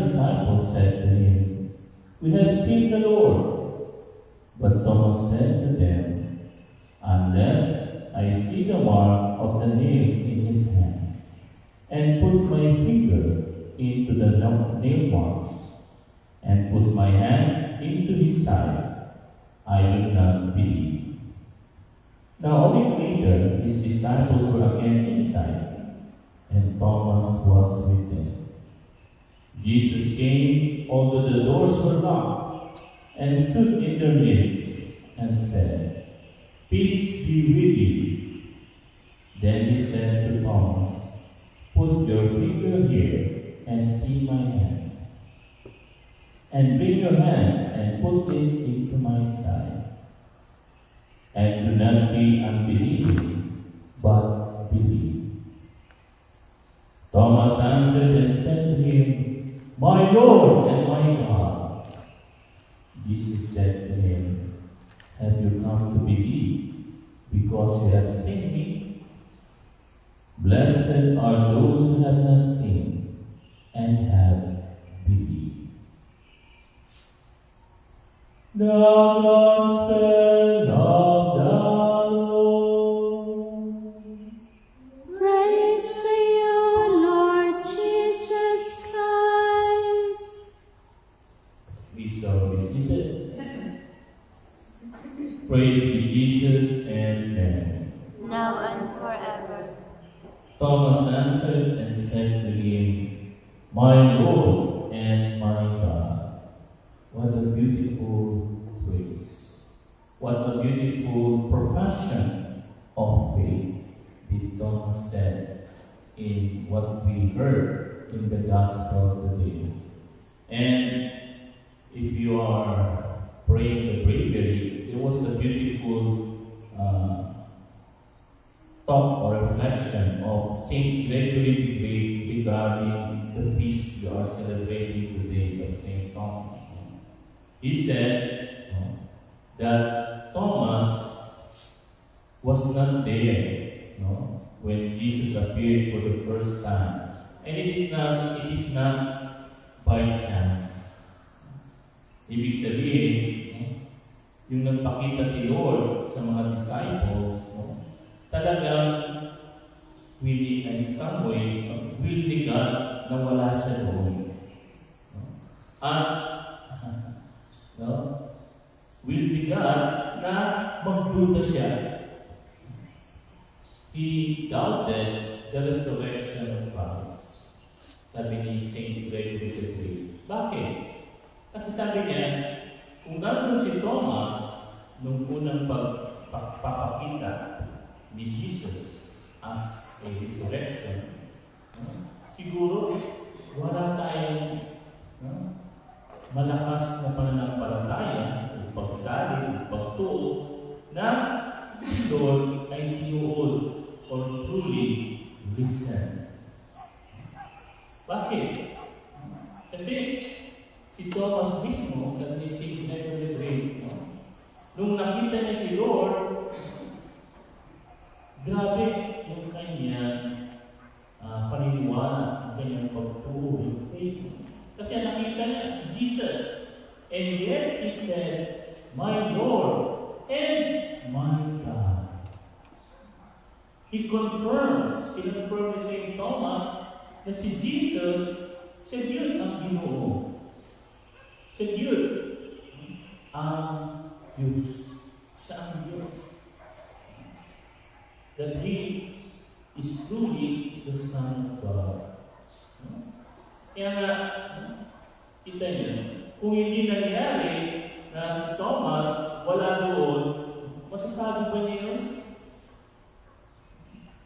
disciples said to him, "We have seen the Lord." But Thomas said to them, "Unless I see the mark of the nails in his hands, and put my finger into the nail marks, and put my hand into his side, I will not believe." Now a week later, his disciples were again inside, and Thomas was with them. Jesus came, although the doors were locked, and stood in their midst, and said, "Peace be with you." Then he said to Thomas, "Put your finger here, and see my hands. And bring your hand, and put it into my side. And do not be unbelieving, but believe." Thomas answered and said to him, "My Lord and my God." Jesus said to him, "Have you come to believe because you have seen me? Blessed are those who have not seen and have believed." The Gospel of the Lord. Praise to you, Lord Jesus Christ. We shall be seated. Praise be Jesus and Mary. Now and forever. Thomas answered and said to him, "My Lord and my God." What a beautiful praise. What a beautiful profession of faith did Thomas said in what we heard in the Gospel today. And if you are praying the breviary, there was a beautiful thought or reflection of Saint Gregory the Great regarding the feast we are celebrating today of Saint Thomas. He said that Thomas was not there when Jesus appeared for the first time. And it is not by chance. Ibig sabihin, yung nagpakita si Lord sa mga disciples, talagang willing and in some way, will ni God na wala siya doon. At will ni God na magduda siya. He doubted the resurrection of Christ. Sabi ni Saint Gregory the Great. Bakit? Kasi sabi niya, kung nandun si Thomas nung unang pagpapakita ni Jesus as a resurrection, siguro wala tayong malakas na pananampalataya o pagsalit o pagtuo na si Lord ay tinuod or truly listen. Bakit? Kasi si Thomas mismo, sa St. Gregory the Great, nung nakita niya si Lord, grabe yung kanyang paniniwala, yung kanyang pagtuo, yung faith. Kasi nakita niya si Jesus. And yet he said, "My Lord and my God." He confirms ni St. Thomas na si Jesus, siya yun ang Ginoo. Siya yun ang Diyos. Siya ang Diyos. That He is truly the Son of God. Kaya nga, kita niyo, kung hindi nangyari na si Thomas wala doon, masasabi ba niya yun?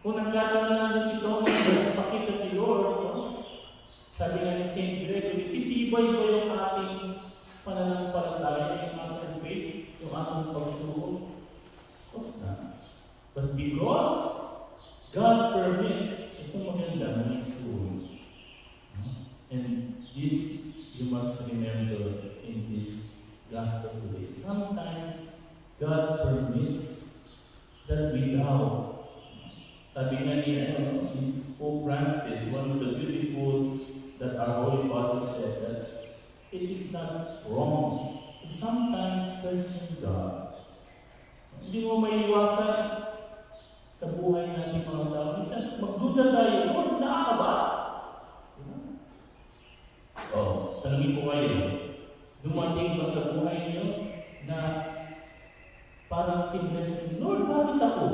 Kung nagkataon na natin si Thomas na pakita si Lord, sabi nga ni Saint Gregory, titibay ba yung ating pananampalataya, yung ating faith, yung ating pagtuo? Of course not. But because God permits, ito maganda na story. And this you must remember in this gospel today. Sometimes God permits that we doubt. Sabi nga ni Pope Francis, one of the beautiful that our Holy Father said that it is not wrong to sometimes question God. Hindi mo maiwasan sa buhay natin mga tao. Minsan, magduda tayo, Lord, naa ka ba? Tanungin ko kayo, dumating ba sa buhay niyo na parang pinag-question, Lord, bakit ako?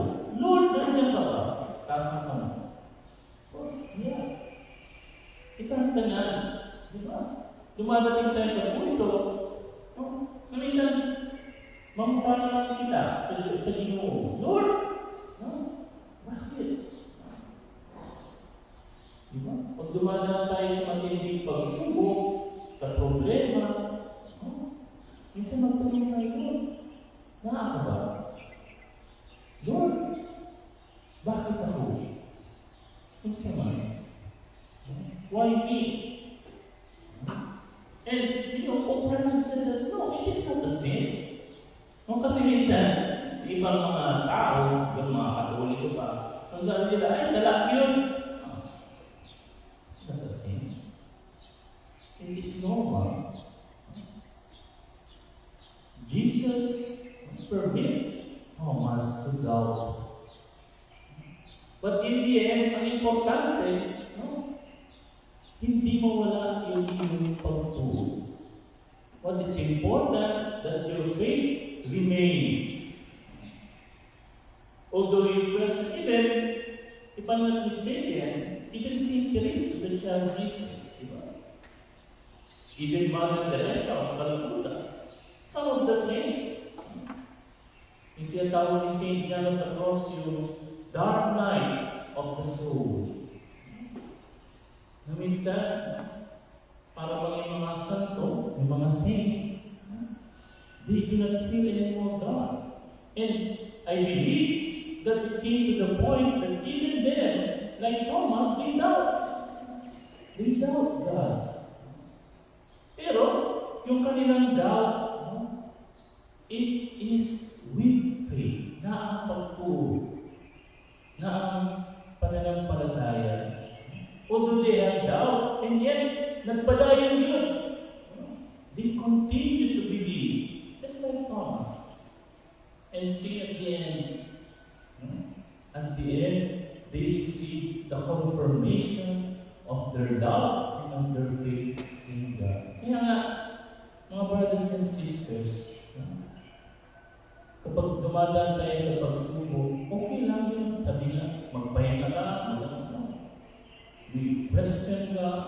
Lord, nandiyan ka ba? Taas ang kamo. Of course, yeah. Itantanan, di ba? Dumadating tayo sa punto, na minsan, mamukha naman kita sa Ginoo. Lord, bakit? Di ba? Pag dumadaan tayo sa matinding pagsubok, sa problema, minsan magtanong tayo, Lord, naa ka ba? Lord, bakit ako? Minsan man, why me? And, Pope Francis said that, no, it is not the sin. Kasi minsan, ibang mga tao, yung mga Katoliko pa, kung saan sila, ay, salak yun. It's not the sin. It is normal. Jesus permit Thomas to doubt. But in the end, ang importante, hindi mawala yung iyong pagtulog. What is important, that your faith remains. Although you question, even, if I'm not mistaken, even Saint Teresa, the child Jesus, even Mother Teresa of Calcutta, some of the saints, yung siya tawag ni Saint John of the Cross, yung dark night of the soul. Na minsan, para bang yung mga santo, yung mga saint, they do not feel any more God. And I believe that it came to the point that even them, like Thomas, they doubt. They doubt God. Pero, yung kanilang doubt, it is with faith, na ang pagtulog, na ang pananampalataya. Although they have doubt, and yet, nagpadayon yun. They continue to believe, just like Thomas. And see at the end, they receive the confirmation of their doubt and of their faith in God. Kaya nga, mga brothers and sisters, kapag dumadaan tayo sa pagsubok, okay lang yun. Sabi na, magpahinga ka, we question God.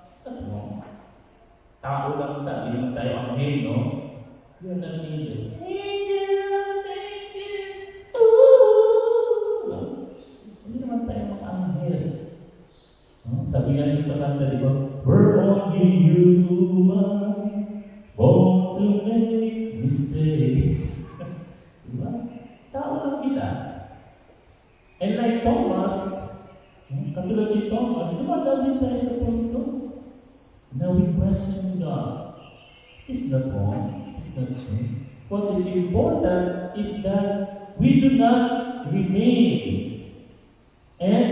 It's not wrong. Tao lang tayo, hindi naman tayo anghel, no? You're not angels. Angels, angels, ooh! Hindi naman tayo anghel. Sabi nga nito sa kanta, di ba? We're only human, born to make mistakes. Diba? Tao lang kita. And like Thomas, katulad ni Thomas, dumadaan din tayo sa punto. Now we question God. It's not wrong. It's not sin. What is important is that we do not remain and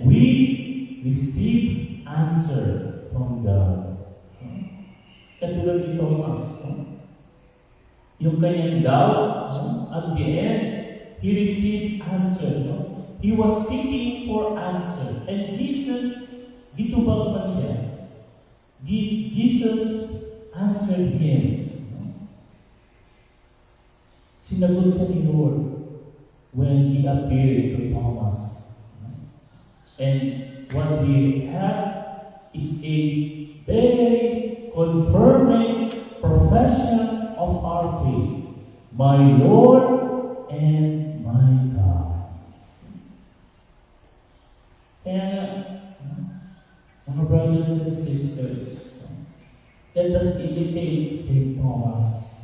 we receive answer from God. Katulad ni Thomas, yung kanyang doubt, at the end, he received answer. He was seeking for answer. And Jesus, gitubag man siya. Jesus answered him. Sinagot siya ni Lord when he appeared to Thomas. And what we have is a very confirming profession of our faith. My Lord and my God. Kaya, mga brothers and sisters, let us imitate St. Thomas.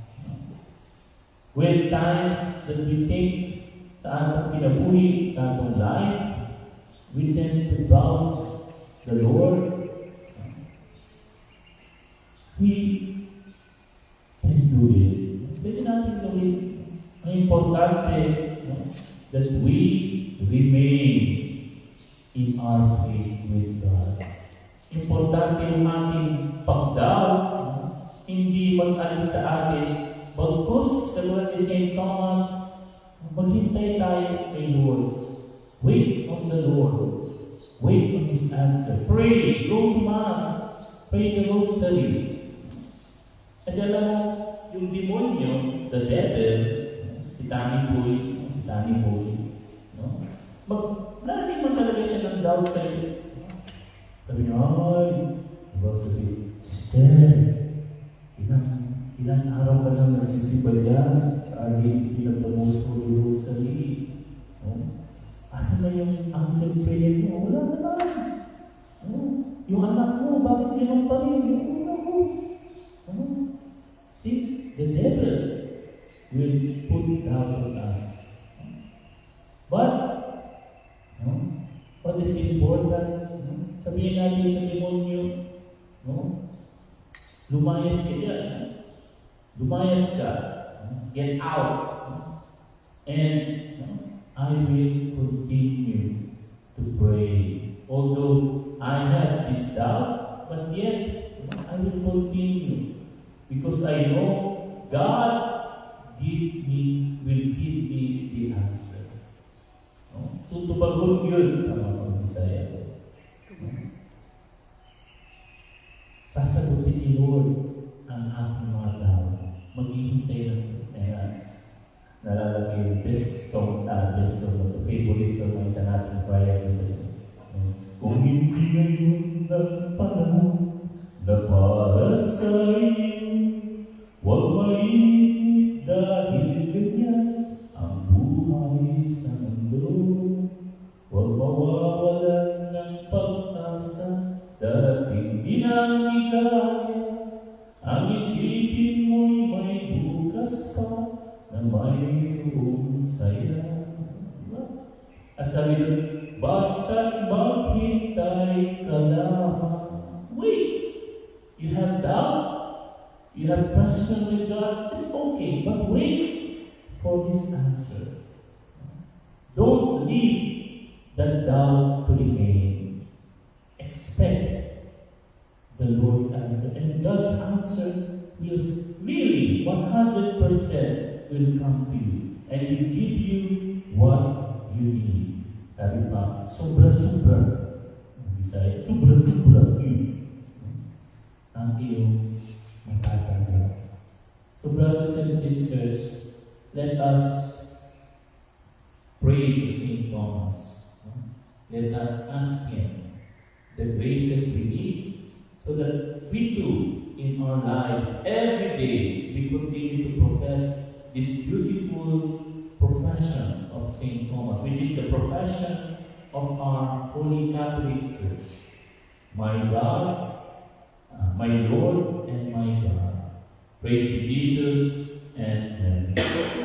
When times that we think sa ating kinabuhi, sa ating life, we tend to doubt the Lord. We can do it. Pwede natin gawin. Ang importante, that we remain in our faith with God. Importante yung ating pagdawat, hindi mag-alis sa atin. Bagkus, katulad ni St. Thomas, maghintay tayo kay Lord. Wait on the Lord. Wait on His answer. Pray, go to Mass, pray the Rosary. Kasi alam mo, yung demonyo, the devil, si Tani Boy, no? Lagi man talaga siya ng doubt sa'yo. Sabi niya, Sister, ilang araw ka lang nagsisibalya sa ating pinagdamos ko yung Rosary. No? Asa na yung answer prayer mo? Wala na lang. No? Yung anak mo, bakit naman pa rin? Yung anak mo. No? See, the devil will put doubt on us. But, what is important? Sabihin natin sa demonyo, lumayas ka dyan. Lumayas ka. Get out. And I will continue to pray. Although I have this doubt, but yet I will continue. Because I know God will give me the answer. Tutubagon yun, mga Bisaya. Sasagutin ni Lord ang aking mga tao. Maghihintay ng nalalagay yung best song, the favorite song ng isa nating prayer. Kung hindi ngayon ng panahon na para sa iyo, huwag mainit dahil ganyan ang buhay sa mundo. Huwag mawawalan ng pag-asa, darating din ang ligaya. Ang isipin mo'y may bukas pa na mayroong saya. At sabi doon, basta't maghintay ka lamang. Wait! You have doubt? You have question with God? It's okay, but wait for His answer. Don't leave that doubt to remain. Expect the Lord's answer. And God's answer will really 100% will come to you. And will give you what you need. Sabi pa, sobra-sobra. Bisaya, sobra-sobra ang iyong matatanggap. So brothers and sisters, let us pray to St. Thomas. Let us ask Him the graces we need so that we too, in our lives, every day, we continue to profess this beautiful profession of St. Thomas, which is the profession of our Holy Catholic Church. My God, my Lord, and my God. Praise to Jesus and Amen.